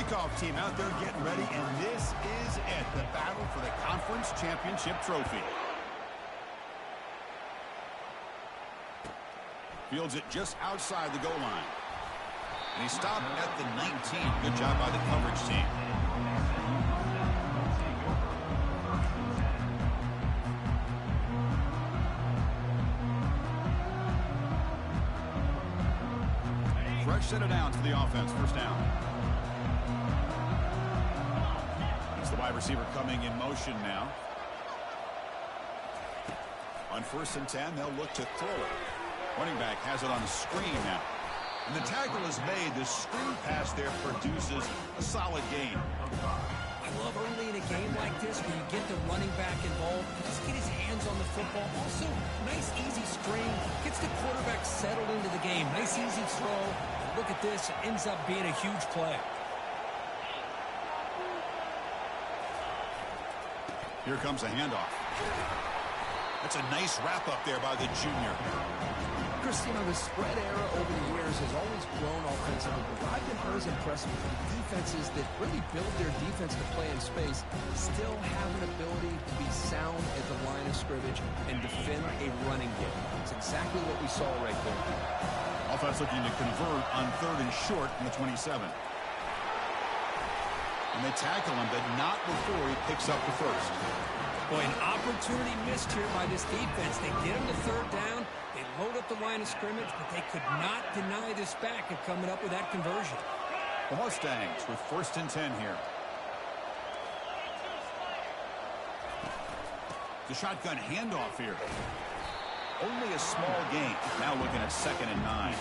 kickoff team out there getting ready, and this is it, the battle for the conference championship trophy. Fields it just outside the goal line. And he stopped at the 19. Good job by the coverage team. Fresh set of downs for the offense. First down. It's the wide receiver coming in motion now. On 1st and 10, they'll look to throw it. Running back has it on the screen now. And the tackle is made. The screen pass there produces a solid gain. I love early in a game like this where you get the running back involved. Just get his hands on the football. Also, nice easy string. Gets the quarterback settled into the game. Nice easy throw. And look at this. It ends up being a huge play. Here comes a handoff. That's a nice wrap up there by the junior. Chris, the spread era over the years has always grown offensively, but I've been always impressed with the defenses that really build their defense to play in space, still have an ability to be sound at the line of scrimmage and defend a running game. It's exactly what we saw right there. Offense looking to convert on 3rd and short from the 27. And they tackle him, but not before he picks up the first. Boy, an opportunity missed here by this defense. They get him to 3rd down. They load up the line of scrimmage, but they could not deny this back of coming up with that conversion. The Mustangs with 1st and 10 here. The shotgun handoff here. Only a small gain. Now looking at 2nd and 9.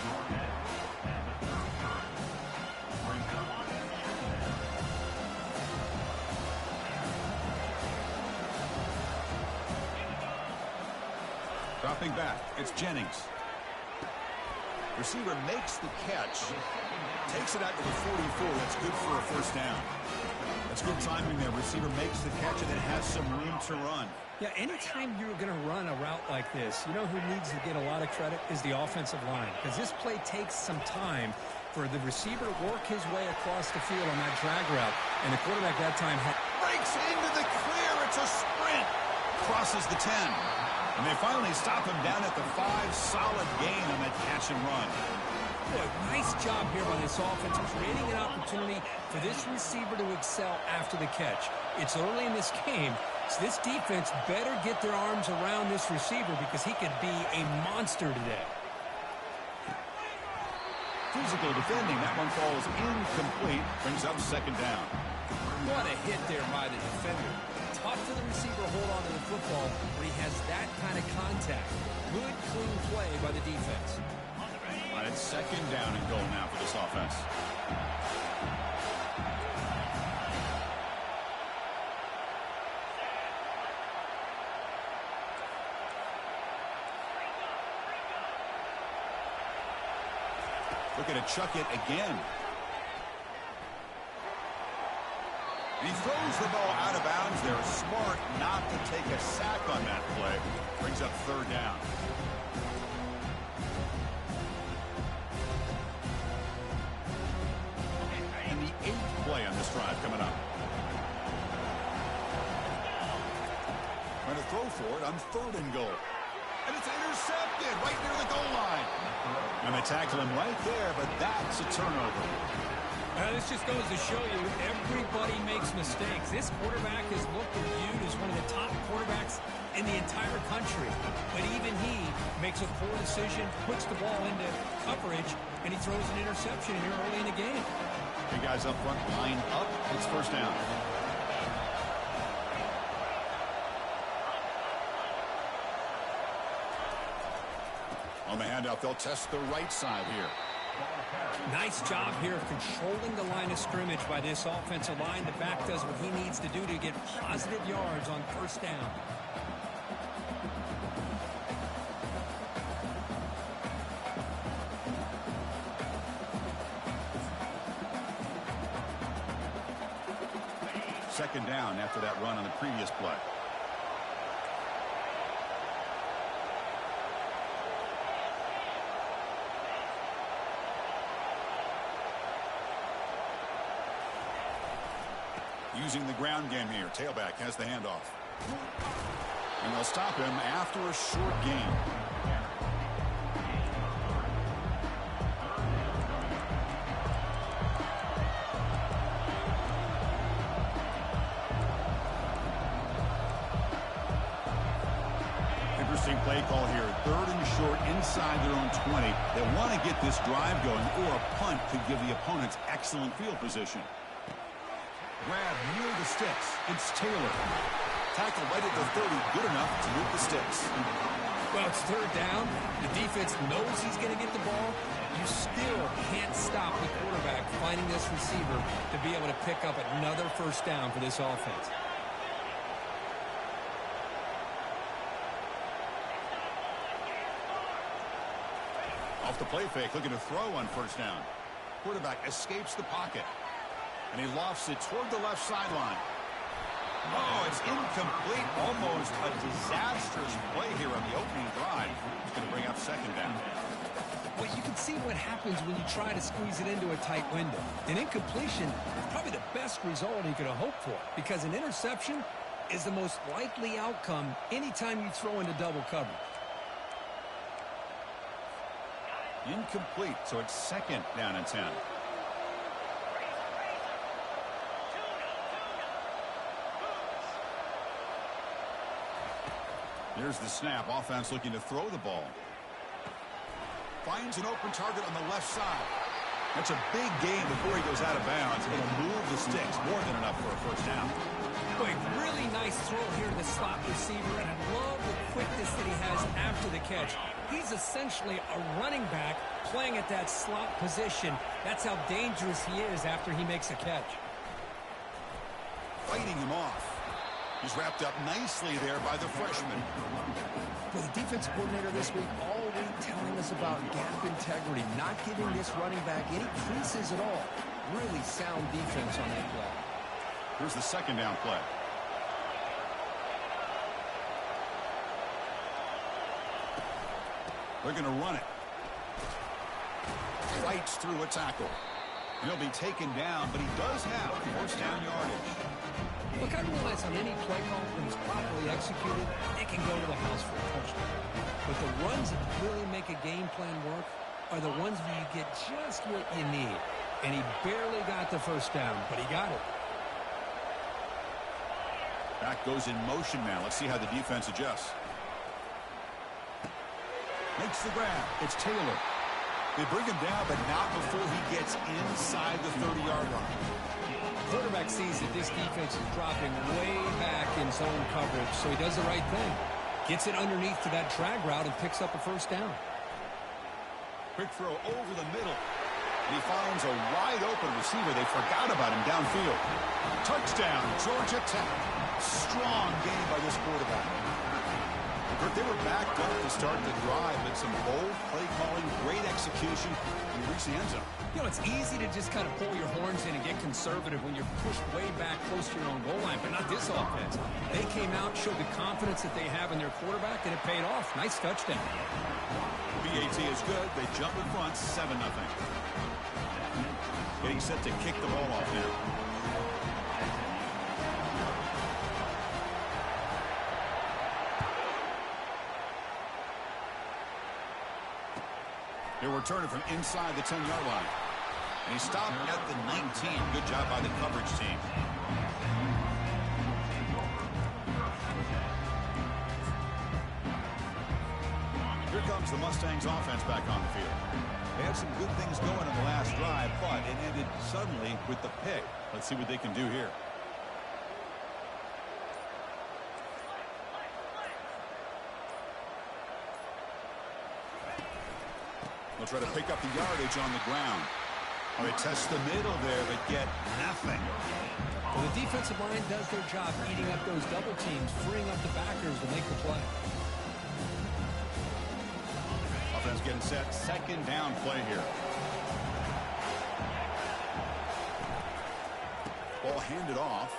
Dropping back, it's Jennings. Receiver makes the catch. Takes it out to the 44. That's good for a 1st down. That's good timing there. Receiver makes the catch and then has some room to run. Yeah, anytime you're going to run a route like this, you know who needs to get a lot of credit is the offensive line. Because this play takes some time for the receiver to work his way across the field on that drag route. And the quarterback that time breaks into the clear. It's a sprint. Crosses the 10. And they finally stop him down at the 5. Solid gain on that catch and run. Boy, nice job here by this offense, creating an opportunity for this receiver to excel after the catch. It's early in this game, so this defense better get their arms around this receiver because he could be a monster today. Physical defending. That one falls incomplete. Brings up 2nd down. What a hit there by the defender. Tough for the receiver to hold on to the football when he has that kind of contact. Good, clean play by the defense. Right, it's 2nd down and goal now for this offense. Looking to chuck it again. And he throws the ball out of bounds. They're smart not to take a sack on that play. Brings up 3rd down. And the 8th play on this drive coming up. Trying to throw for it on 3rd and goal. And it's intercepted right near the goal line. And they tackle him right there, but that's a turnover. This just goes to show you everybody makes mistakes. This quarterback is looked and viewed as one of the top quarterbacks in the entire country. But even he makes a poor decision, puts the ball into coverage, and he throws an interception here early in the game. Big guys up front, line up. It's 1st down. On the handout, they'll test the right side here. Nice job here of controlling the line of scrimmage by this offensive line. The back does what he needs to do to get positive yards on 1st down. Second down after that run on the previous play. Using the ground game here. Tailback has the handoff. And they'll stop him after a short gain. Interesting play call here. 3rd and short inside their own 20. They want to get this drive going, or a punt could give the opponents excellent field position. Grab near the sticks. It's Taylor. Tackle right at the 30. Good enough to move the sticks. Well, it's 3rd down. The defense knows he's going to get the ball. You still can't stop the quarterback finding this receiver to be able to pick up another 1st down for this offense. Off the play fake, looking to throw on 1st down. Quarterback escapes the pocket. And he lofts it toward the left sideline. Oh, it's incomplete. Almost a disastrous play here on the opening drive. It's going to bring up 2nd down. Well, you can see what happens when you try to squeeze it into a tight window. An incompletion is probably the best result he could have hoped for, because an interception is the most likely outcome anytime you throw into double coverage. Incomplete, so it's 2nd down and 10. Here's the snap. Offense looking to throw the ball. Finds an open target on the left side. That's a big gain before he goes out of bounds. It'll move the sticks. More than enough for a 1st down. Boy, really nice throw here to the slot receiver, and I love the quickness that he has after the catch. He's essentially a running back playing at that slot position. That's how dangerous he is after he makes a catch. Fighting him off. He's wrapped up nicely there by the freshman. Well, the defense coordinator this week all week telling us about gap integrity, not giving this running back any creases at all. Really sound defense on that play. Here's the 2nd down play. They're going to run it. Fights through a tackle. He'll be taken down, but he does have 1st down yardage. Look, I realize on any play call, when it's properly executed, it can go to the house for a touchdown. But the runs that really make a game plan work are the ones where you get just what you need. And he barely got the 1st down, but he got it. Back goes in motion now. Let's see how the defense adjusts. Makes the grab. It's Taylor. They bring him down, but not before he gets inside the 30-yard line. Quarterback sees that this defense is dropping way back in zone coverage, so he does the right thing. Gets it underneath to that drag route and picks up a 1st down. Quick throw over the middle. And he finds a wide-open receiver. They forgot about him downfield. Touchdown, Georgia Tech. Strong game by this quarterback. They were backed up to start the drive, but some bold play calling, great execution, and he reached the end zone. You know, it's easy to just kind of pull your horns in and get conservative when you're pushed way back close to your own goal line, but not this offense. They came out, showed the confidence that they have in their quarterback, and it paid off. Nice touchdown. BAT is good. They jump in front, 7-0. Getting set to kick the ball off now. They're returning from inside the 10-yard line. And he stopped at the 19. Good job by the coverage team. Here comes the Mustangs offense back on the field. They had some good things going in the last drive, but it ended suddenly with the pick. Let's see what they can do here. They'll try to pick up the yardage on the ground. They test the middle there, but get nothing. Well, the defensive line does their job eating up those double teams, freeing up the backers to make the play. Offense getting set. 2nd down play here. Ball handed off.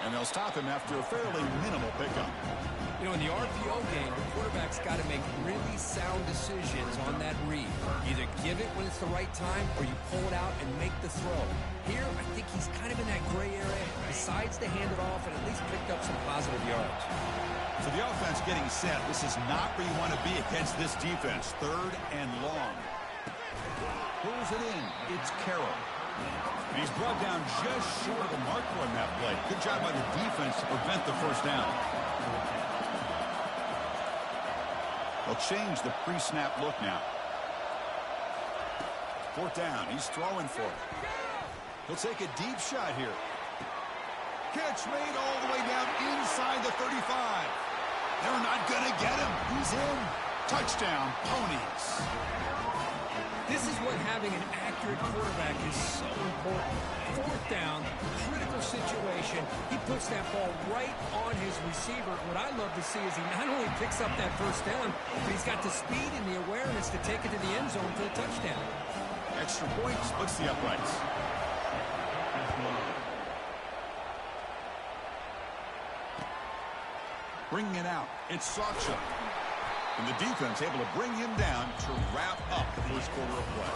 And they'll stop him after a fairly minimal pickup. You know, in the RPO game, the quarterback's got to make really sound decisions on that read. Either give it when it's the right time or you pull it out and make the throw. Here, I think he's kind of in that gray decides to hand it off and at least picked up some positive yards. So the offense getting set. This is not where you want to be against this defense. 3rd and long. Pulls it in. It's Carroll. And he's brought down just short of the marker on that play. Good job by the defense to prevent the first down. They'll change the pre-snap look now. 4th down. He's throwing for it. He'll take a deep shot here. Catch made all the way down inside the 35. They're not going to get him. He's in. Touchdown, Ponies. This is what having an accurate quarterback is so important. 4th down, critical situation. He puts that ball right on his receiver. What I love to see is he not only picks up that first down, but he's got the speed and the awareness to take it to the end zone for the touchdown. Extra point splits the uprights. Bringing it out. It's Sacha. And the defense able to bring him down to wrap up the first quarter of play.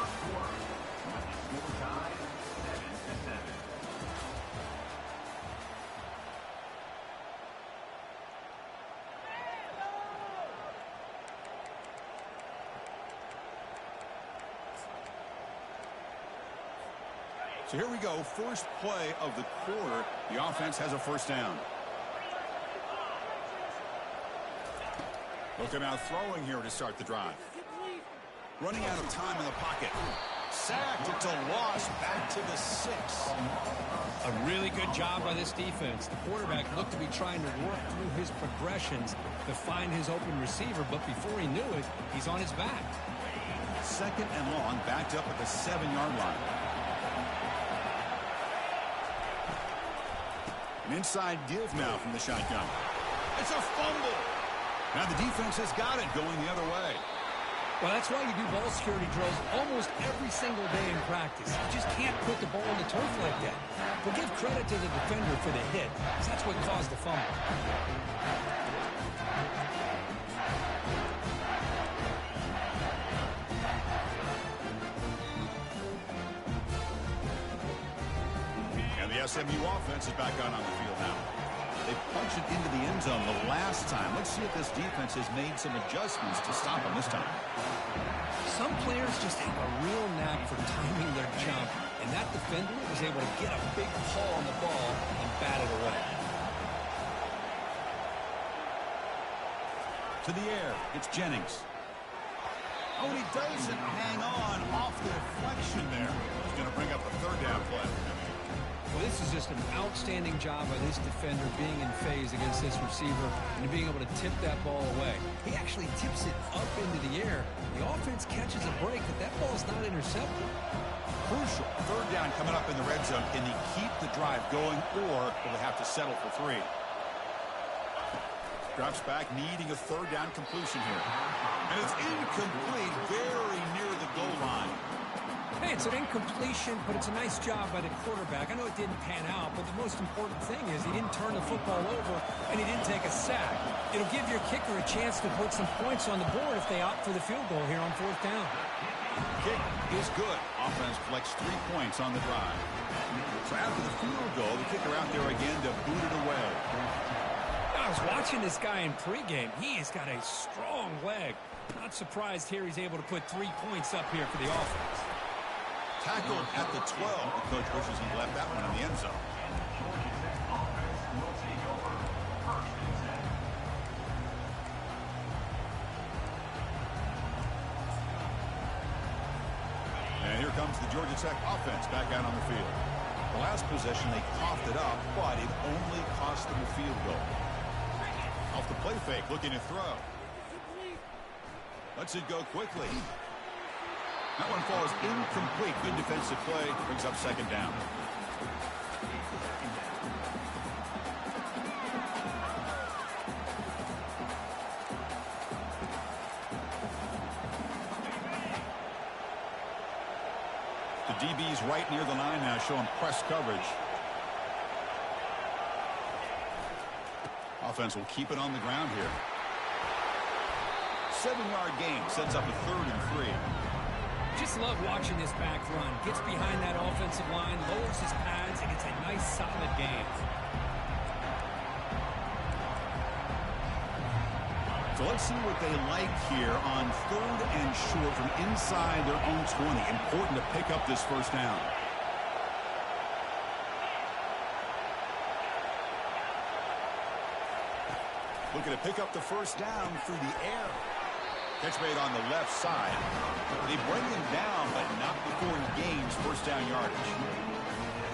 So here we go. First play of the quarter. The offense has a first down. Looking out throwing here to start the drive. Running out of time in the pocket. Sacked. It's a loss. Back to the 6. A really good job by this defense. The quarterback looked to be trying to work through his progressions to find his open receiver, but before he knew it, he's on his back. 2nd and long, backed up at the 7-yard line. An inside give now from the shotgun. It's a fumble. Now the defense has got it going the other way. Well, that's why you do ball security drills almost every single day in practice. You just can't put the ball on the turf like that. But give credit to the defender for the hit, because that's what caused the fumble. And the SMU offense is back on the field now. They punched it into the end zone the last time. Let's see if this defense has made some adjustments to stop them this time. Some players just have a real knack for timing their jump, and that defender was able to get a big paw on the ball and bat it away. To the air, it's Jennings. Oh, and he doesn't hang on off the deflection there. He's going to bring up a 3rd down play. Well, this is just an outstanding job by this defender being in phase against this receiver and being able to tip that ball away. He actually tips it up into the air. The offense catches a break, but that ball's not intercepted. Crucial. 3rd down coming up in the red zone. Can they keep the drive going, or will they have to settle for 3? Drops back, needing a 3rd down completion here. And it's incomplete, very near the goal line. Hey, it's an incompletion, but it's a nice job by the quarterback. I know it didn't pan out, but the most important thing is he didn't turn the football over and he didn't take a sack. It'll give your kicker a chance to put some points on the board if they opt for the field goal here on 4th down. Kick is good. Offense collects 3 points on the drive. So after the field goal, the kicker out there again to boot it away. I was watching this guy in pregame. He has got a strong leg. Not surprised here he's able to put 3 points up here for the offense. Tackled at the 12. The coach wishes he left that one in the end zone. And here comes the Georgia Tech offense back out on the field. The last possession, they coughed it up, but it only cost them a field goal. Off the play fake, looking to throw. Lets it go quickly. That one falls incomplete. Good defensive play. Brings up 2nd down. The DB's right near the line now, showing press coverage. Offense will keep it on the ground here. 7-yard gain sets up a 3rd and 3. Just love watching this back run. Gets behind that offensive line, lowers his pads, and it's a nice, solid game. So let's see what they like here on 3rd and short from inside their own 20. Important to pick up this first down. Looking to pick up the first down through the air. Catch made on the left side. They bring him down, but not before he gains first down yardage.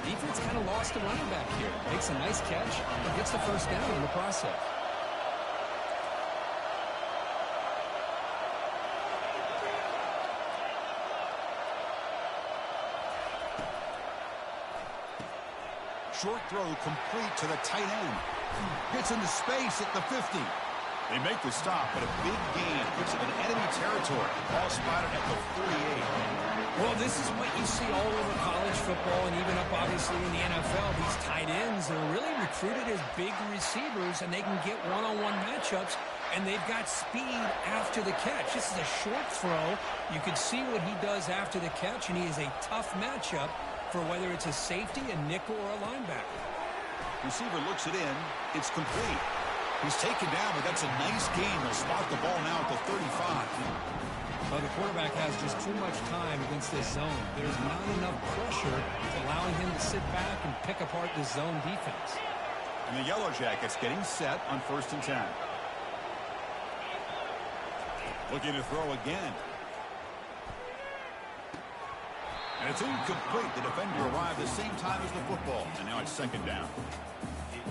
Defense kind of lost the running back here. Makes a nice catch and gets the first down in the process. Short throw complete to the tight end. Gets into space at the 50. They make the stop, but a big gain puts them in enemy territory. Ball spotted at the 48. Well, this is what you see all over college football and even up, obviously, in the NFL. These tight ends are really recruited as big receivers, and they can get one-on-one matchups, and they've got speed after the catch. This is a short throw. You can see what he does after the catch, and he is a tough matchup for whether it's a safety, a nickel, or a linebacker. Receiver looks it in. It's complete. He's taken down, but that's a nice gain. They'll spot the ball now at the 35. Well, the quarterback has just too much time against this zone. There's not enough pressure allowing him to sit back and pick apart the zone defense. And the Yellow Jackets getting set on 1st and 10. Looking to throw again. And it's incomplete. The defender arrived the same time as the football. And now it's 2nd down.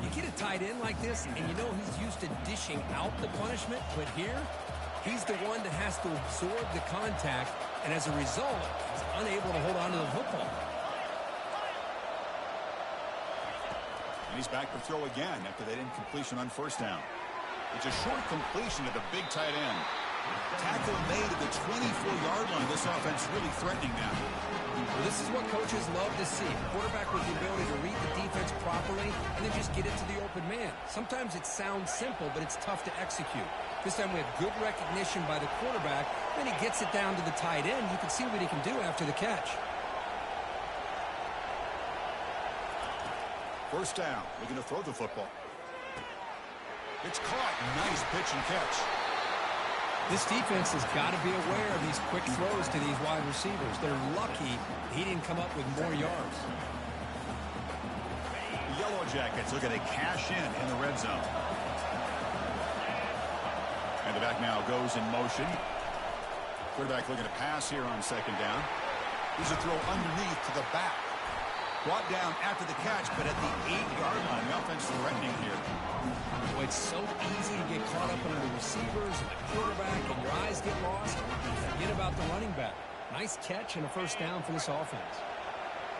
You get a tight end like this, and you know he's used to dishing out the punishment, but here, he's the one that has to absorb the contact, and as a result, he's unable to hold on to the football. And he's back to throw again after that incompletion on 1st down. It's a short completion to the big tight end. Tackle made at the 24-yard line. This offense really threatening now. Well, this is what coaches love to see. A quarterback with the ability to read the defense properly and then just get it to the open man. Sometimes it sounds simple, but it's tough to execute. This time we have good recognition by the quarterback. Then he gets it down to the tight end. You can see what he can do after the catch. 1st down. Looking to throw the football. It's caught. Nice pitch and catch. This defense has got to be aware of these quick throws to these wide receivers. They're lucky he didn't come up with more yards. The Yellow Jackets looking to cash in the red zone. And the back now goes in motion. Quarterback looking to pass here on 2nd down. Here's a throw underneath to the back. Brought down after the catch, but at the 8-yard line, the offense threatening here. Boy, it's so easy to get caught up under the receivers and the quarterback, and your eyes get lost. Forget about the running back. Nice catch and a 1st down for this offense.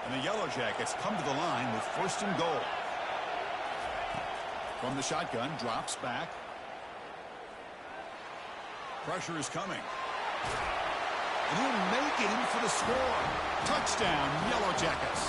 And the Yellow Jackets come to the line with 1st and goal. From the shotgun, drops back. Pressure is coming. And he'll make it in for the score. Touchdown, Yellow Jackets.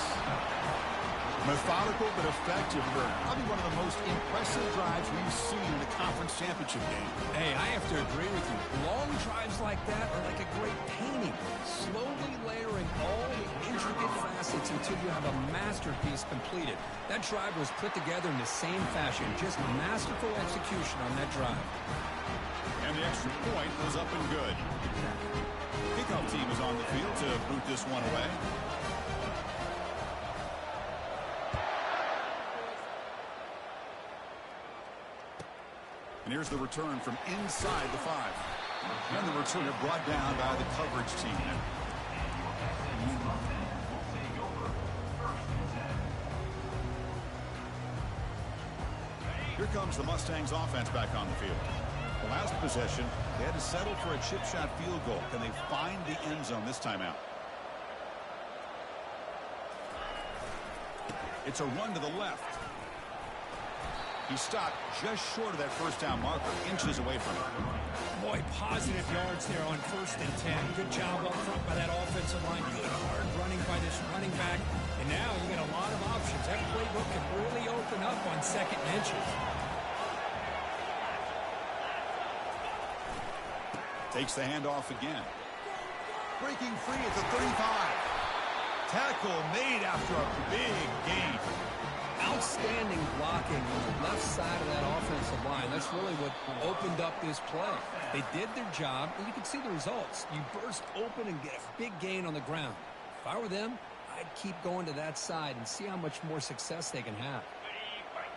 Methodical but effective for probably one of the most impressive drives we've seen in a conference championship game. Hey, I have to agree with you. Long drives like that are like a great painting. Slowly layering all the intricate facets until you have a masterpiece completed. That drive was put together in the same fashion. Just masterful execution on that drive. And the extra point was up and good. Kickoff team is on the field to boot this one away. And here's the return from inside the 5. And the returner brought down by the coverage team. Here comes the Mustangs offense back on the field. The last possession, they had to settle for a chip shot field goal. Can they find the end zone this time out? It's a run to the left. He stopped just short of that 1st down marker, inches away from it. Boy, positive yards there on 1st and 10. Good job up front by that offensive line. Good hard running by this running back. And now you get a lot of options. That playbook can really open up on 2nd and inches. Takes the handoff again. Breaking free at the 35. Tackle made after a big gain. Outstanding. outstanding blocking on the left side of that offensive line. That's really what opened up this play. They did their job, and you can see the results. You burst open and get a big gain on the ground. If I were them, I'd keep going to that side and see how much more success they can have.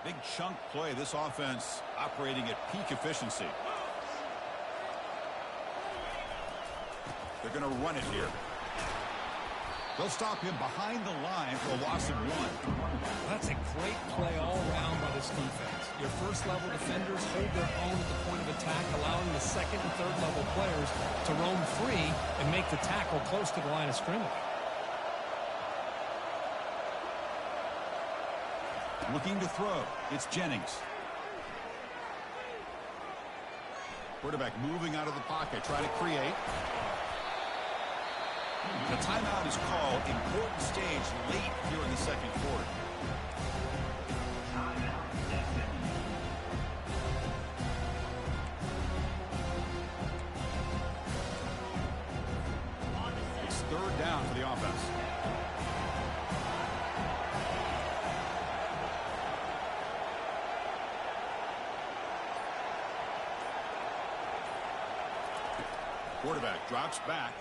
Big chunk play. This offense operating at peak efficiency. They're going to run it here. They'll stop him behind the line for a loss of 1. That's a great play all around by this defense. Your first-level defenders hold their own at the point of attack, allowing the second and third-level players to roam free and make the tackle close to the line of scrimmage. Looking to throw. It's Jennings. Quarterback moving out of the pocket, trying to create. The timeout is called. Important stage late here in the second quarter. It's third down for the offense. Quarterback drops back.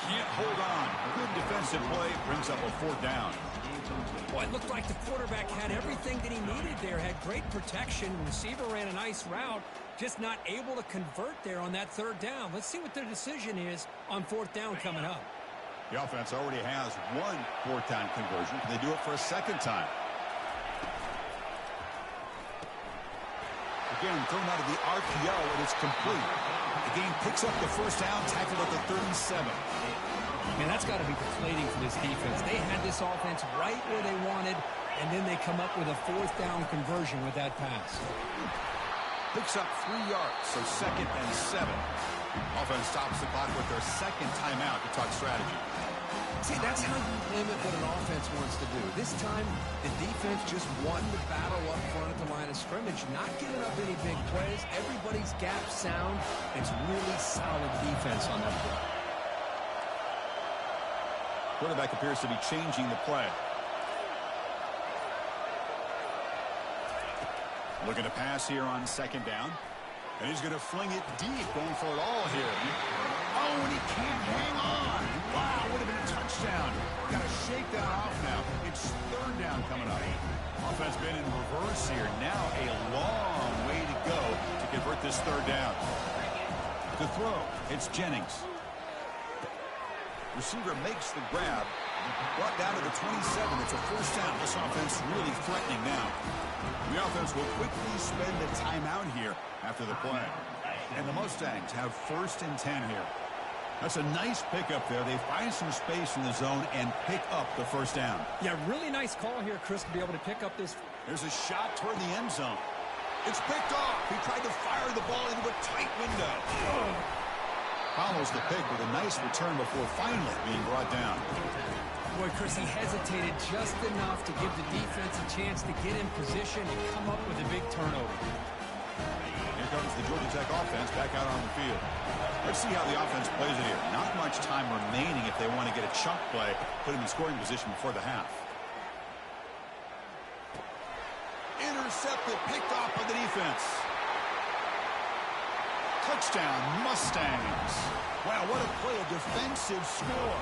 Can't hold on. Good defensive play. Brings up a 4th down. Well, it looked like the quarterback had everything that he needed there. Had great protection. Receiver ran a nice route. Just not able to convert there on that 3rd down. Let's see what their decision is on 4th down coming up. The offense already has 1 4th down conversion. Can they do it for a 2nd time? Again, thrown out of the RPO, and it's complete. The game picks up the 1st down, tackled at the 37. Man, that's got to be deflating for this defense. They had this offense right where they wanted, and then they come up with a 4th down conversion with that pass. Picks up 3 yards, so 2nd and 7. Offense stops the clock with their 2nd timeout to talk strategy. See, that's how you limit what an offense wants to do. This time, the defense just won the battle up front at the line of scrimmage, not giving up any big plays. Everybody's gap sound. It's really solid defense on that play. Quarterback appears to be changing the play. Looking to pass here on 2nd down. And he's going to fling it deep, going for it all here. Oh, and he can't hang on. Wow, would have been a touchdown. Got to shake that off now. It's 3rd down coming up. Offense been in reverse here. Now a long way to go to convert this 3rd down. To throw, it's Jennings. Receiver makes the grab. Brought down to the 27. It's a 1st down. This offense really threatening now. The offense will quickly spend a timeout here after the play. And the Mustangs have 1st and 10 here. That's a nice pickup there. They find some space in the zone and pick up the 1st down. Yeah, really nice call here, Chris, to be able to pick up this. There's a shot toward the end zone. It's picked off. He tried to fire the ball into a tight window. Follows the pick with a nice return before finally being brought down. Boy, Chris, he hesitated just enough to give the defense a chance to get in position and come up with a big turnover. Here comes the Georgia Tech offense back out on the field. Let's see how the offense plays it here. Not much time remaining if they want to get a chunk play, put him in scoring position before the half. Intercepted, picked off by the defense. Touchdown, Mustangs. Wow, what a play, a defensive score.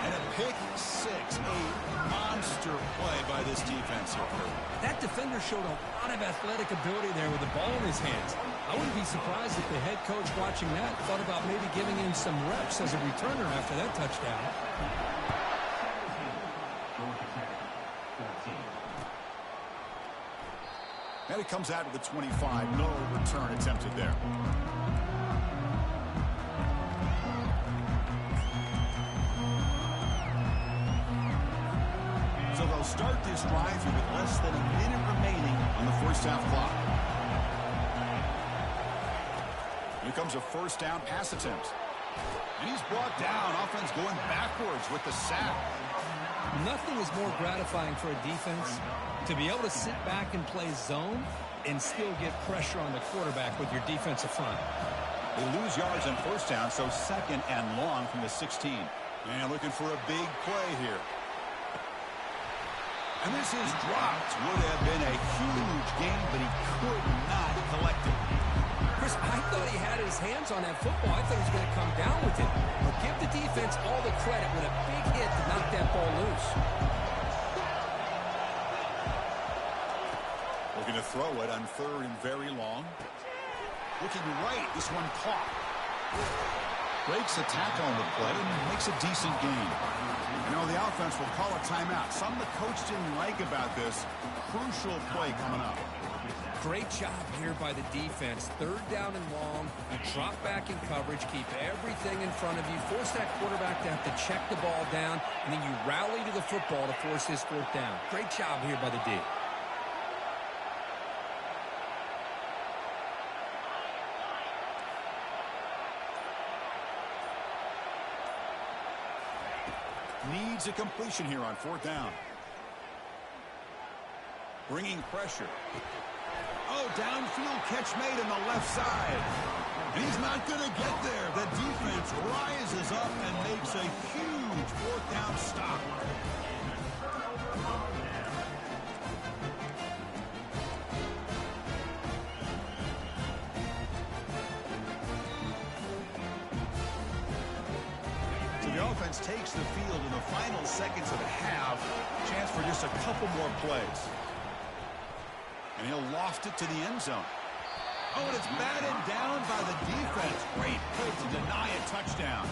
And a pick 6, a monster play by this defense here. That defender showed a lot of athletic ability there with the ball in his hands. I wouldn't be surprised if the head coach watching that thought about maybe giving him some reps as a returner after that touchdown. And it comes out to the 25. No return attempted there. So they'll start this drive here with less than a minute remaining on the 1st half clock. Here comes a 1st down pass attempt. And he's brought down. Offense going backwards with the sack. Nothing is more gratifying for a defense to be able to sit back and play zone and still get pressure on the quarterback with your defensive front. They lose yards on 1st down, so 2nd and long from the 16. And looking for a big play here. And this is dropped. Would have been a huge gain, but he could not collect it. Chris, I thought he had his hands on that football. I thought he was going to come down with it. But give the defense all the credit with a big hit to knock that ball loose. Looking to throw it on 3rd and very long. Looking right, this one caught. Breaks a tackle on the play and makes a decent gain. You know, the offense will call a timeout. Something the coach didn't like about this. Crucial play coming up. Great job here by the defense. 3rd down and long. You drop back in coverage, keep everything in front of you, force that quarterback to have to check the ball down, and then you rally to the football to force his 4th down. Great job here by the D. Needs a completion here on 4th down. Bringing pressure. Oh, downfield catch made on the left side. And he's not going to get there. The defense rises up and makes a huge 4th down stop. So the offense takes the field in the final seconds of the half. Chance for just a couple more plays. And he'll loft it to the end zone. Oh, and it's batted down by the defense. Great play to deny a touchdown.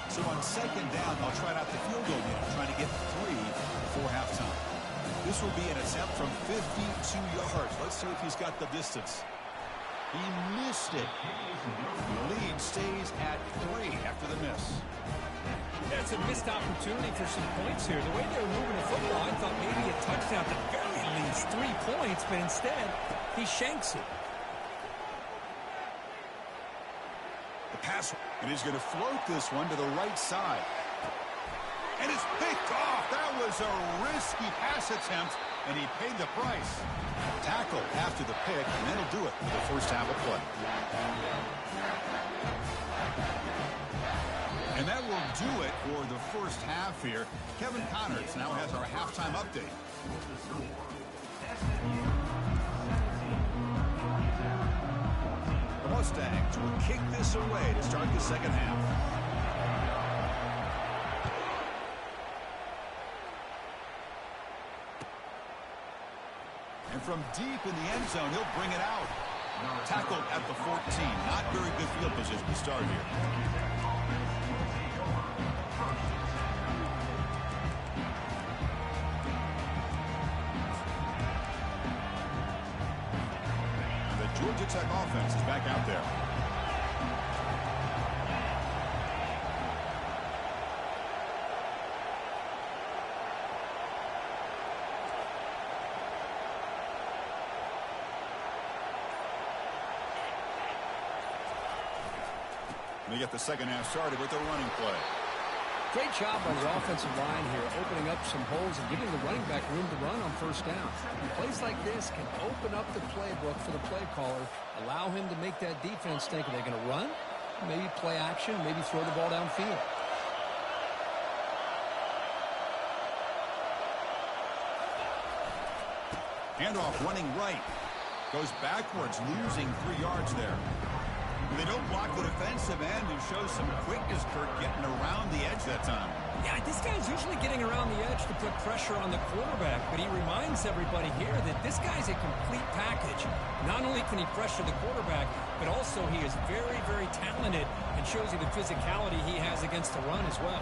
So on 2nd down, they'll try out the field goal unit, trying to get 3 before halftime. This will be an attempt from 52 yards. Let's see if he's got the distance. He missed it. The lead stays at 3 after the miss. That's a missed opportunity for some points here. The way they were moving the football, I thought maybe a touchdown, at the very least 3 points, but instead, he shanks it. The pass, and he's going to float this one to the right side. And it's picked off. That was a risky pass attempt, and he paid the price. Tackle after the pick, and that'll do it for the first half of play. And that will do it for the first half here. Kevin Connors now has our halftime update. The Mustangs will kick this away to start the second half. And from deep in the end zone, he'll bring it out. Tackled at the 14. Not very good field position to start here. Georgia Tech offense is back out there. We get the second half started with a running play. Great job by the offensive line here, opening up some holes and giving the running back room to run on 1st down. Plays like this can open up the playbook for the play caller, allow him to make that defense think, are they going to run? Maybe play action, maybe throw the ball downfield. Handoff running right. Goes backwards, losing 3 yards there. They don't block the defensive end and show some quickness, Kirk, getting around the edge that time. Yeah, this guy's usually getting around the edge to put pressure on the quarterback, but he reminds everybody here that this guy's a complete package. Not only can he pressure the quarterback, but also he is very, very talented and shows you the physicality he has against the run as well.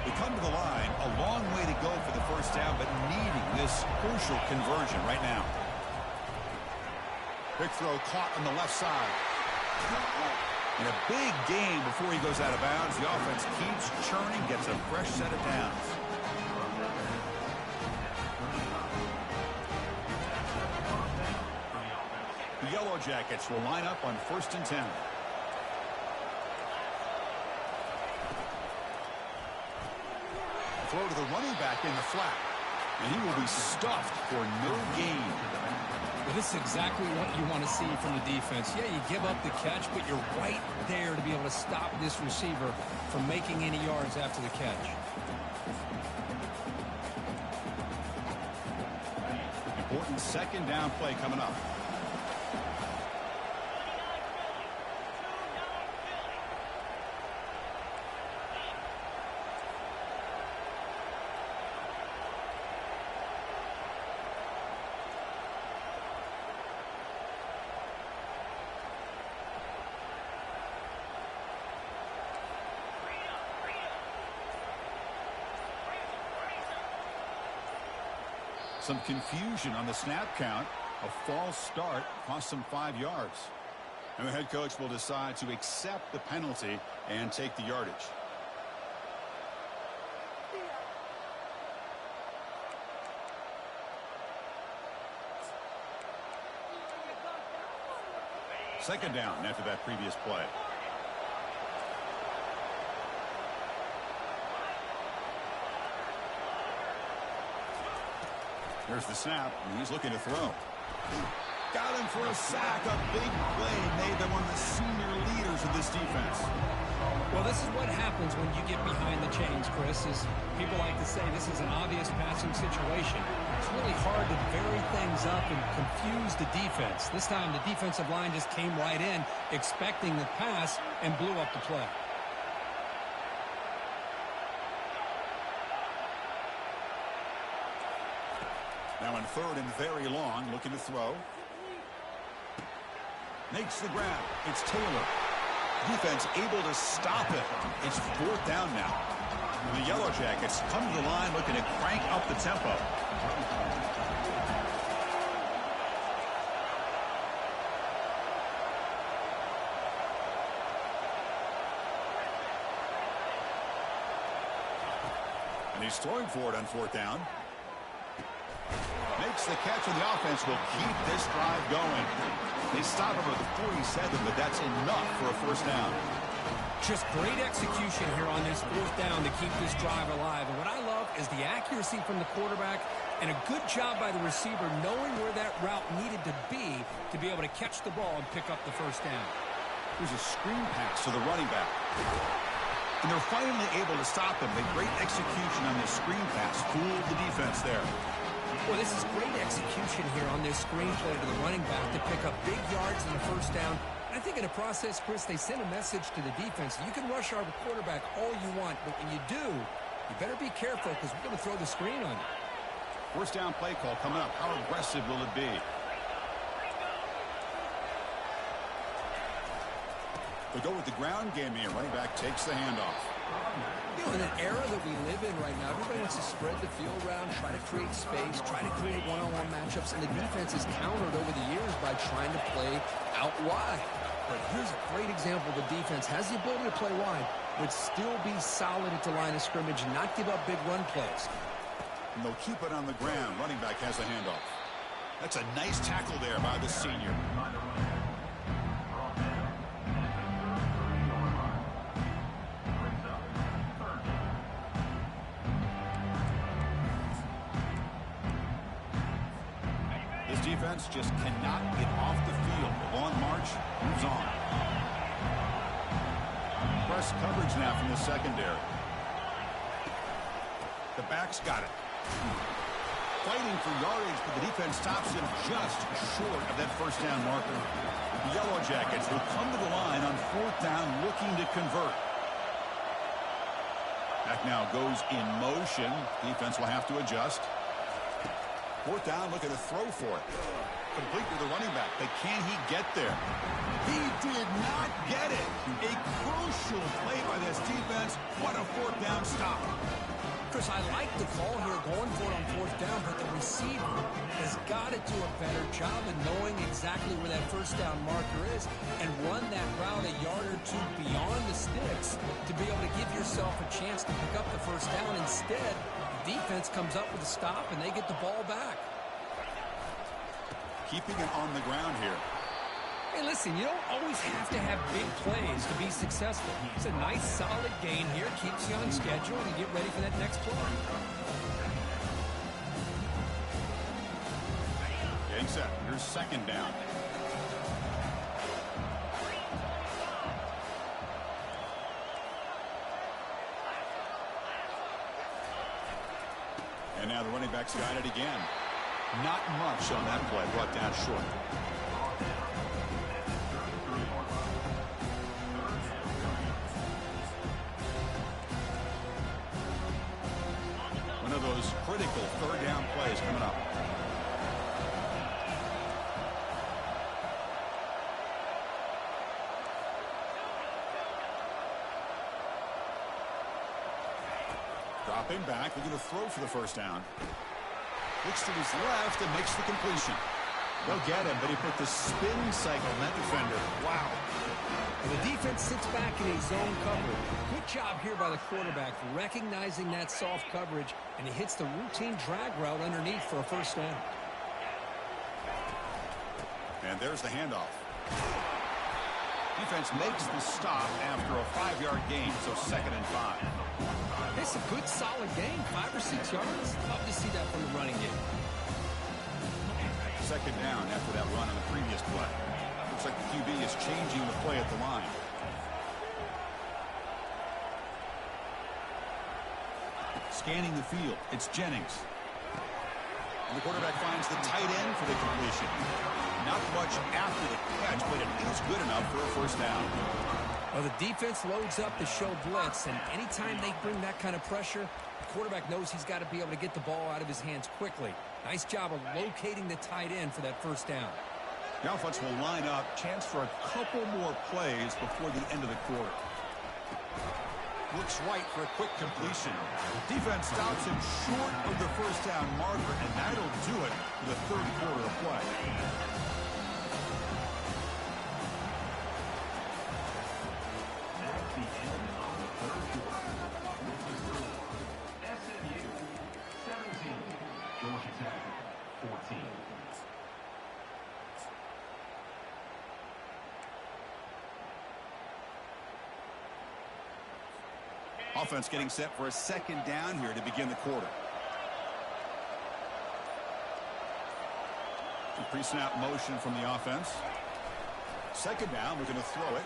They come to the line, a long way to go for the first down, but needing this crucial conversion right now. Big throw caught on the left side. And a big gain before he goes out of bounds. The offense keeps churning, gets a fresh set of downs. The Yellow Jackets will line up on 1st and 10. Throw to the running back in the flat. And he will be stuffed for no gain. Well, this is exactly what you want to see from the defense. Yeah, you give up the catch, but you're right there to be able to stop this receiver from making any yards after the catch. Important second down play coming up. Some confusion on the snap count. A false start cost him 5 yards. And the head coach will decide to accept the penalty and take the yardage. Second down after that previous play. Here's the snap, and he's looking to throw. Got him for a sack. A big play made them one of the senior leaders of this defense. Well, this is what happens when you get behind the chains, Chris, is people like to say this is an obvious passing situation. It's really hard to vary things up and confuse the defense. This time the defensive line just came right in expecting the pass and blew up the play. Now in third and very long, looking to throw. Makes the grab. It's Taylor. Defense able to stop it. It's fourth down now. The Yellow Jackets come to the line looking to crank up the tempo. And he's throwing for it on fourth down. Makes the catch, and the offense will keep this drive going. They stop him at the 47, but that's enough for a first down. Just great execution here on this fourth down to keep this drive alive. And what I love is the accuracy from the quarterback and a good job by the receiver knowing where that route needed to be able to catch the ball and pick up the first down. Here's a screen pass to the running back. And they're finally able to stop him. The great execution on this screen pass fooled the defense there. Well, this is great execution here on this screen play to the running back to pick up big yards in the first down. And I think in the process, Chris, they send a message to the defense. You can rush our quarterback all you want, but when you do, you better be careful because we're going to throw the screen on you. First down play call coming up. How aggressive will it be? They go with the ground game here. Running back takes the handoff. You know, in an era that we live in right now, everybody wants to spread the field around, try to create space, try to create one-on-one matchups, and the defense is countered over the years by trying to play out wide. But here's a great example. The defense has the ability to play wide, but still be solid at the line of scrimmage and not give up big run plays. And they'll keep it on the ground. Running back has the handoff. That's a nice tackle there by the senior. Defense just cannot get off the field. The long march moves on. Press coverage now from the secondary. The back's got it. Fighting for yardage, but the defense stops him just short of that first down marker. The Yellow Jackets will come to the line on fourth down looking to convert. Back now goes in motion. Defense will have to adjust. Fourth down, looking to throw for it. Complete to the running back, but can he get there? He did not get it. A crucial play by this defense. What a fourth down stop. Chris, I like the call here going for it on fourth down, but the receiver has got to do a better job of knowing exactly where that first down marker is and run that route a yard or two beyond the sticks to be able to give yourself a chance to pick up the first down. Instead, defense comes up with a stop and they get the ball back. Keeping it on the ground here. Hey, listen, you don't always have to have big plays to be successful. It's a nice, solid gain here. Keeps you on schedule and you get ready for that next play. Getting set. Here's second down. And now the running back's got it again. Not much on that play. Brought down short. One of those critical third down plays coming up. Dropping back, they're going to throw for the first down. Looks to his left and makes the completion. They'll get him, but he put the spin cycle on that defender. Wow. And the defense sits back in a zone coverage. Good job here by the quarterback recognizing that soft coverage, and he hits the routine drag route underneath for a first down. And there's the handoff. Defense makes the stop after a 5-yard gain, so 2nd and 5. It's a good, solid gain, 5 or 6 yards. Love to see that from the running game. 2nd down after that run on the previous play. Looks like the QB is changing the play at the line. Scanning the field, it's Jennings. And the quarterback finds the tight end for the completion. Not much after the catch, but it is good enough for a first down. Well, the defense loads up to show blitz, and anytime they bring that kind of pressure, the quarterback knows he's got to be able to get the ball out of his hands quickly. Nice job of locating the tight end for that first down. The offense will line up, chance for a couple more plays before the end of the quarter. Looks right for a quick completion. Defense stops him short of the first down marker, and that'll do it for the third quarter of play. That's the end of the third quarter. SMU 17, Georgia Tech 14. Offense getting set for a second down here to begin the quarter. The pre-snap motion from the offense. Second down, we're going to throw it.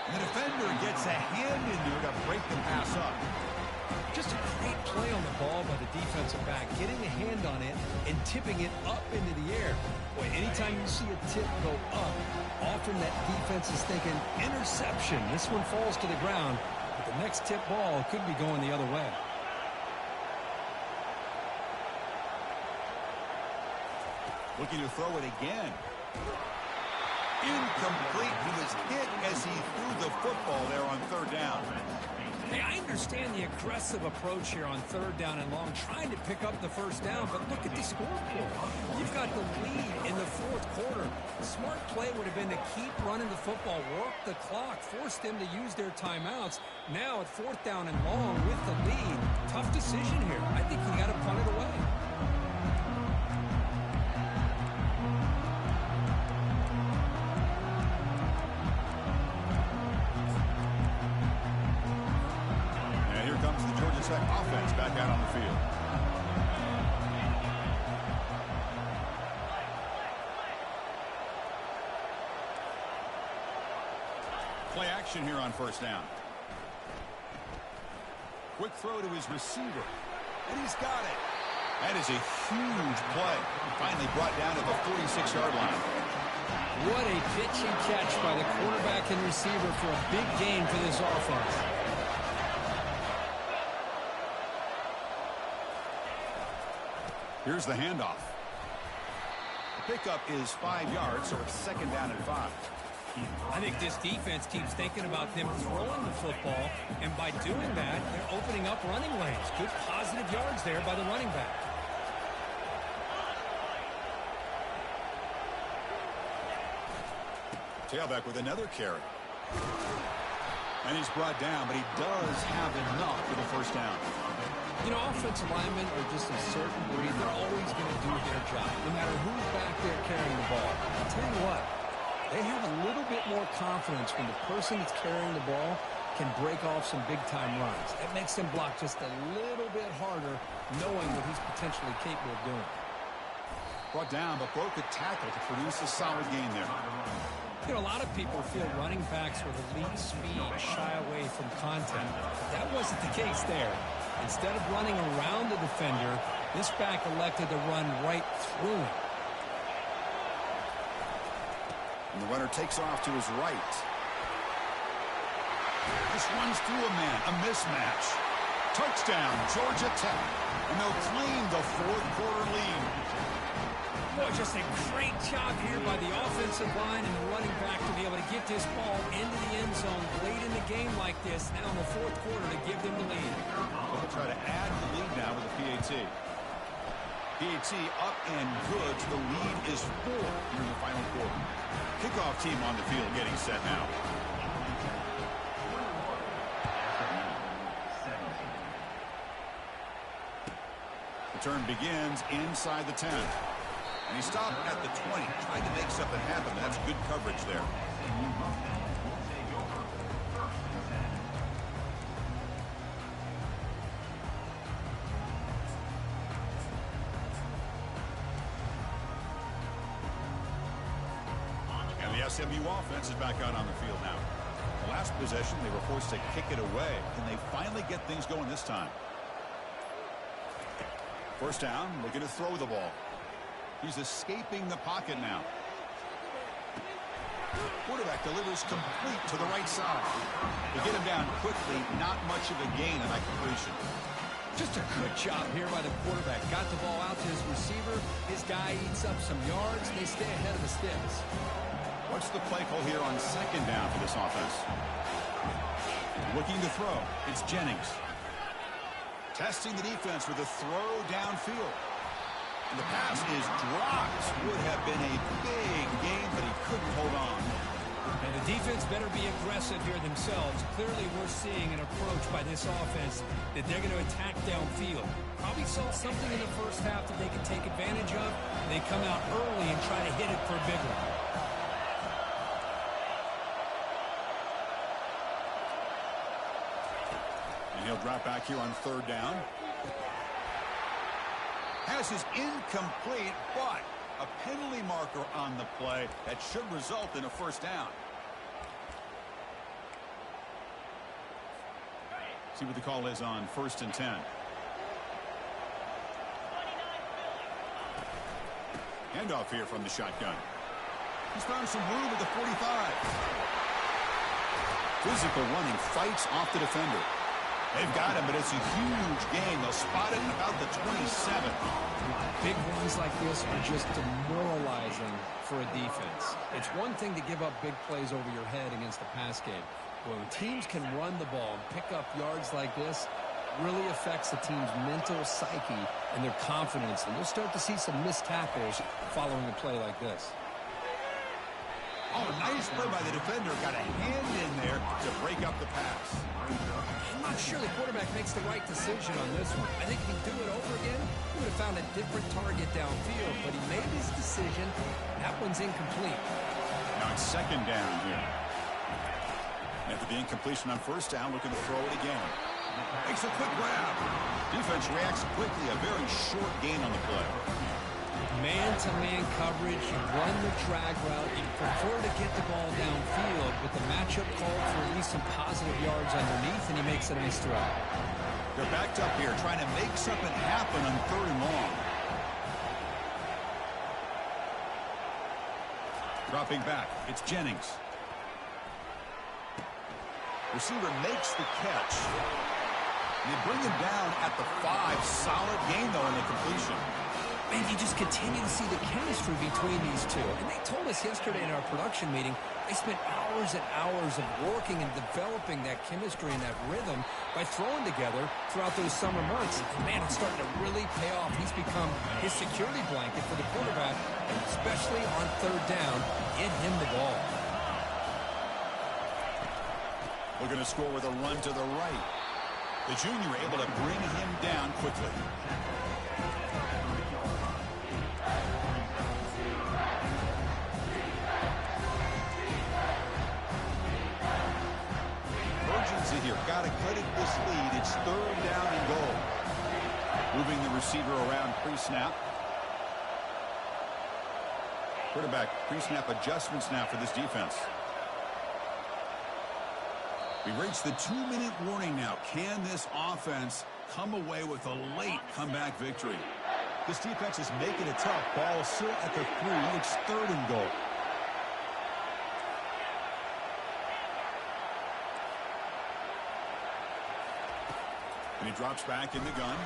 And the defender gets a hand in there to break the pass up. Just a great play on the ball by the defensive back, getting a hand on it and tipping it up into the air. Boy, anytime you see a tip go up, often that defense is thinking interception. This one falls to the ground. But the next tip ball could be going the other way. Looking to throw it again. Incomplete. He was hit as he threw the football there on third down. Hey, I understand the aggressive approach here on third down and long, trying to pick up the first down, but look at the scoreboard. You've got the lead in the fourth quarter. The smart play would have been to keep running the football, work the clock, force them to use their timeouts. Now at 4th down and long with the lead, tough decision here. I think you got to punt it away. Offense back out on the field. Play action here on first down. Quick throw to his receiver. And he's got it. That is a huge play. Finally brought down to the 46-yard line. What a pitch and catch by the quarterback and receiver for a big gain for this offense. Here's the handoff. The pickup is 5 yards, so it's second down and 5. I think this defense keeps thinking about them throwing the football, and by doing that, they're opening up running lanes. Good positive yards there by the running back. Tailback with another carry. And he's brought down, but he does have enough for the first down. You know, offensive linemen are just a certain breed. They're always going to do their job, no matter who's back there carrying the ball. I'll tell you what, they have a little bit more confidence when the person that's carrying the ball can break off some big-time runs. That makes them block just a little bit harder, knowing what he's potentially capable of doing. Brought down, but broke a tackle to produce a solid gain there. You know, a lot of people feel running backs with elite speed shy away from contact. That wasn't the case there. Instead of running around the defender, this back elected to run right through him. And the runner takes off to his right. Just runs through a man, a mismatch. Touchdown, Georgia Tech. And they'll claim the fourth quarter lead. Boy, just a great job here by the offensive line and the running back to be able to get this ball into the end zone late in the game like this, now in the fourth quarter, to give them the lead. They'll try to add the lead now with the PAT. PAT up and good. So the lead is 4 here in the final quarter. Kickoff team on the field getting set now. The turn begins inside the 10. And he stopped at the 20, trying to make something happen. That's good coverage there. And the SMU offense is back out on the field now. The last possession, they were forced to kick it away. Can they finally get things going this time? First down, looking to throw the ball. He's escaping the pocket now. Quarterback delivers complete to the right side. They get him down quickly, not much of a gain on that completion. Just a good job here by the quarterback. Got the ball out to his receiver. His guy eats up some yards. They stay ahead of the sticks. What's the play call here on second down for this offense? Looking to throw. It's Jennings. Testing the defense with a throw downfield. And the pass is dropped. Would have been a big gain, but he couldn't hold on. And the defense better be aggressive here themselves. Clearly, we're seeing an approach by this offense that they're going to attack downfield. Probably saw something in the first half that they can take advantage of. They come out early and try to hit it for a big one. And he'll drop back here on third down. Pass is incomplete, but a penalty marker on the play that should result in a first down. See what the call is on 1st and 10. Handoff here from the shotgun. He's found some room at the 45. Physical running, fights off the defender. They've got him, but it's a huge gain. They'll spot it about the 27. Big runs like this are just demoralizing for a defense. It's one thing to give up big plays over your head against the pass game. When teams can run the ball and pick up yards like this, really affects the team's mental psyche and their confidence. And you'll start to see some missed tackles following a play like this. Oh, nice play by the defender. Got a hand in there to break up the pass. I'm not sure the quarterback makes the right decision on this one. I think if he'd do it over again, he would have found a different target downfield. But he made his decision. That one's incomplete. Now it's second down here. After the incompletion on first down, looking to throw it again. Makes a quick grab. Defense reacts quickly. A very short gain on the play. Man-to-man coverage, you run the drag route, you prefer to get the ball downfield, but the matchup called for at least some positive yards underneath, and he makes a nice throw. They're backed up here, trying to make something happen on 3rd and long. Dropping back, it's Jennings. Receiver makes the catch. They bring him down at the 5. Solid gain, though, in the completion. Man, you just continue to see the chemistry between these two. And they told us yesterday in our production meeting, they spent hours and hours of working and developing that chemistry and that rhythm by throwing together throughout those summer months. And man, it's starting to really pay off. He's become his security blanket for the quarterback, and especially on 3rd down, get him the ball. We're going to score with a run to the right. The junior able to bring him down quickly. Urgency here. Got to cut it this lead. It's 3rd down and goal. Moving the receiver around pre-snap. Quarterback pre-snap adjustments now for this defense. We reached the 2-minute warning now. Can this offense come away with a late comeback victory? This defense is making it tough. Ball still at the 3. It's 3rd and goal. And he drops back in the gun.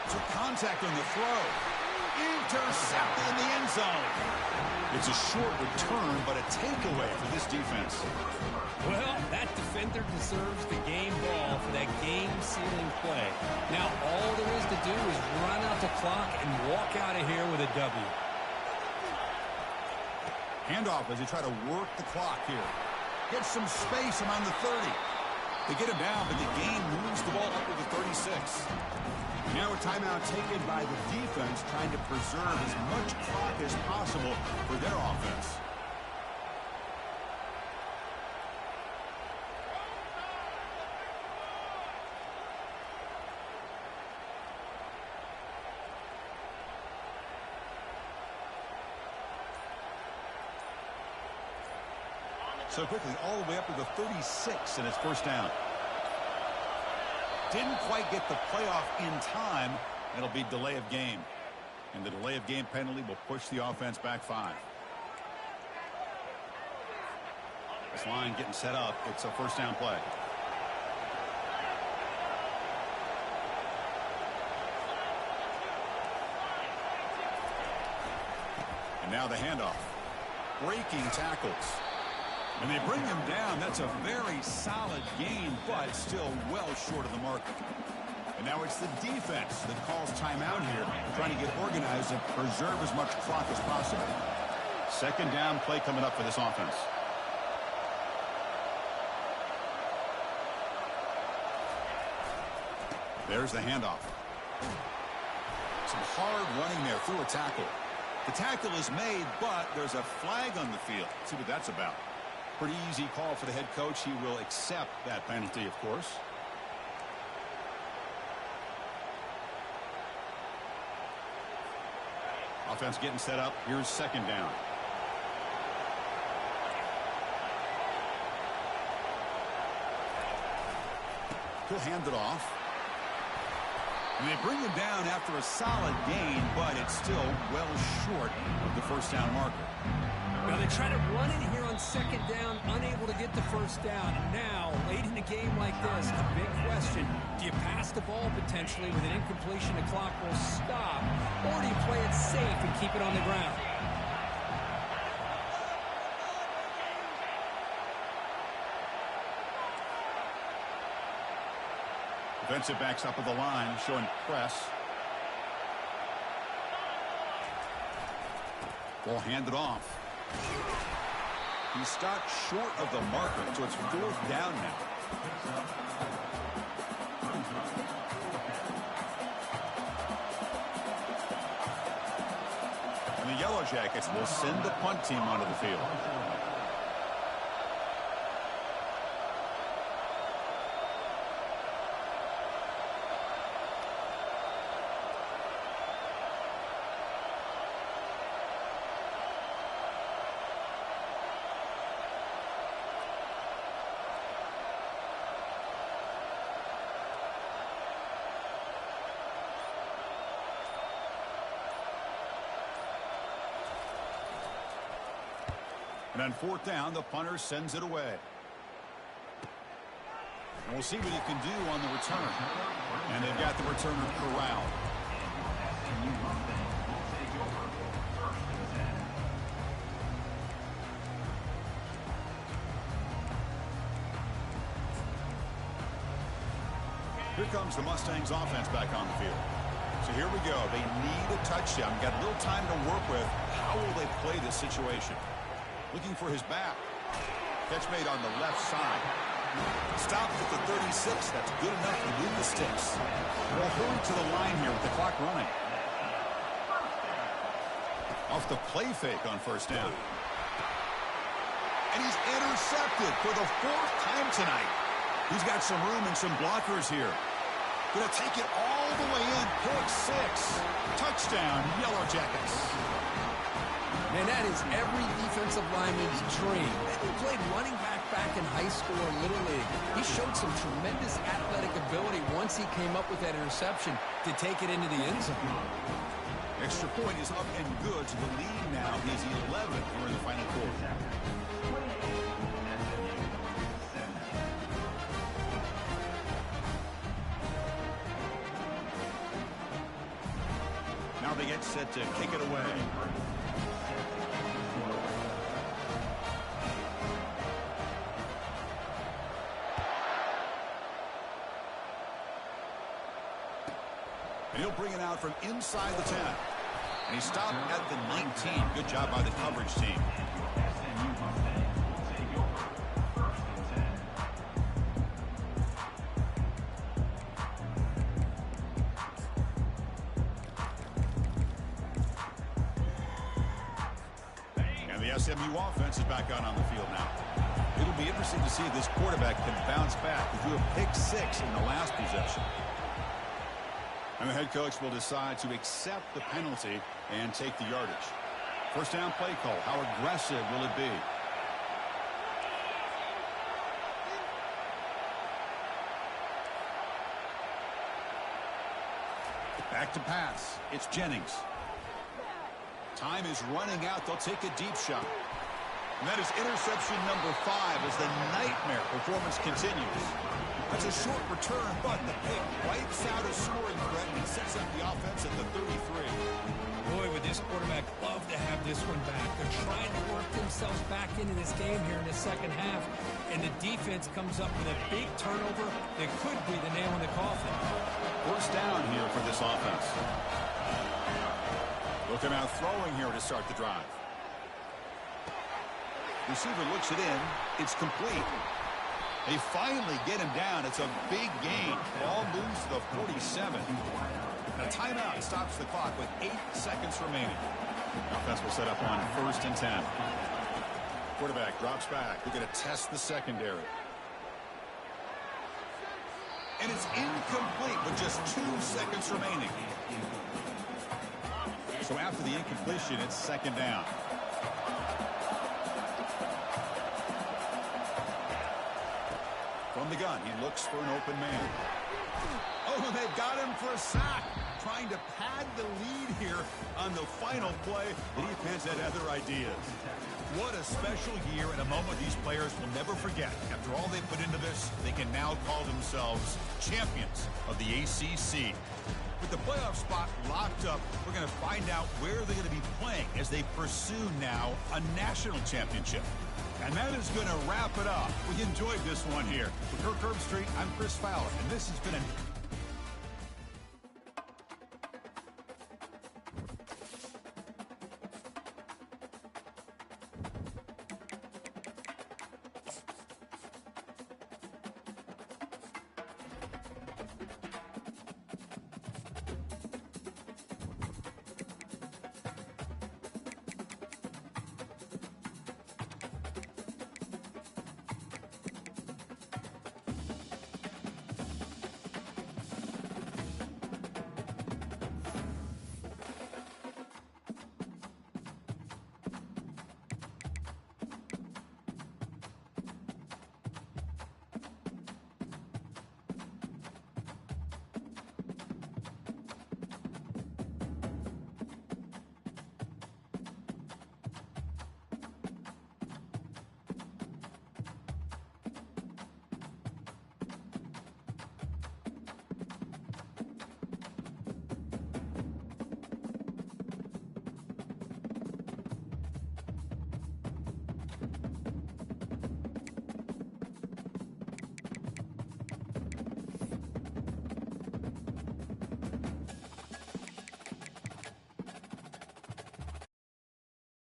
Took contact on the throw. Intercepted in the end zone. It's a short return, but a takeaway for this defense. Well, that defender deserves the game ball for that game-sealing play. Now, all there is to do is run out the clock and walk out of here with a W. Handoff as they try to work the clock here. Get some space around the 30. They get him down, but the game moves the ball up to the 36. Now a timeout taken by the defense, trying to preserve as much clock as possible for their offense. So quickly, all the way up to the 36, and it's first down. Didn't quite get the playoff in time. It'll be delay of game. And the delay of game penalty will push the offense back 5. This line getting set up. It's a first down play. And now the handoff. Breaking tackles. And they bring him down. That's a very solid gain, but still well short of the mark. And now it's the defense that calls timeout here, trying to get organized and preserve as much clock as possible. Second down play coming up for this offense. There's the handoff. Some hard running there through a tackle. The tackle is made, but there's a flag on the field. Let's see what that's about. Pretty easy call for the head coach. He will accept that penalty, of course. Offense getting set up. Here's second down. He'll hand it off. And they bring him down after a solid gain, but it's still well short of the first down marker. Now they try to run it here on second down, unable to get the first down. And now, late in a game like this, the big question, do you pass the ball potentially with an incompletion? The clock will stop, or do you play it safe and keep it on the ground? Defensive backs up of the line, showing press. Ball handed off. He stopped short of the marker, so it's fourth down now. And the Yellow Jackets will send the punt team onto the field. And on fourth down, the punter sends it away. And we'll see what he can do on the return. And they've got the returner corralled. Here comes the Mustangs offense back on the field. So here we go. They need a touchdown. Got a little time to work with. How will they play this situation? Looking for his back. Catch made on the left side. Stopped at the 36. That's good enough to move the sticks. Well, hurry to the line here with the clock running. Off the play fake on first down. And he's intercepted for the fourth time tonight. He's got some room and some blockers here. Going to take it all all the way in. Pick 6. Touchdown, Yellow Jackets. Man, that is every defensive lineman's dream. He played running back in high school or Little League. He showed some tremendous athletic ability once he came up with that interception to take it into the end zone. Extra point is up and good, so the lead now is 11 here in the final quarter. Now they get set to kick it away. And he'll bring it out from inside the 10. And he stopped at the 19. Good job by the coverage team. SMU Mustang will take over 1st and 10. And the SMU offense is back out on the field now. It'll be interesting to see if this quarterback can bounce back. He threw a pick 6 in the last possession. And the head coach will decide to accept the penalty and take the yardage. First down play call. How aggressive will it be? Back to pass. It's Jennings. Time is running out. They'll take a deep shot. And that is interception number 5 as the nightmare performance continues. That's a short return, but the pick wipes out a scoring threat and sets up the offense at the 33. Boy, would this quarterback love to have this one back. They're trying to work themselves back into this game here in the second half, and the defense comes up with a big turnover that could be the nail in the coffin. First down here for this offense. Look him out throwing here to start the drive. Receiver looks it in. It's complete. They finally get him down. It's a big gain. Ball moves to the 47. And a timeout stops the clock with 8 seconds remaining. Offense will set up on 1st and 10. Quarterback drops back. They're going to test the secondary. And it's incomplete with just 2 seconds remaining. So after the incompletion, it's 2nd down. From the gun, he looks for an open man. Oh, they've got him for a sack. Trying to pad the lead here on the final play. The defense had other ideas. What a special year and a moment these players will never forget. After all they put into this, they can now call themselves champions of the ACC. With the playoff spot locked up, we're going to find out where they're going to be playing as they pursue now a national championship. And that is going to wrap it up. We enjoyed this one here. For Kirk Herbstreit, I'm Chris Fowler, and this has been an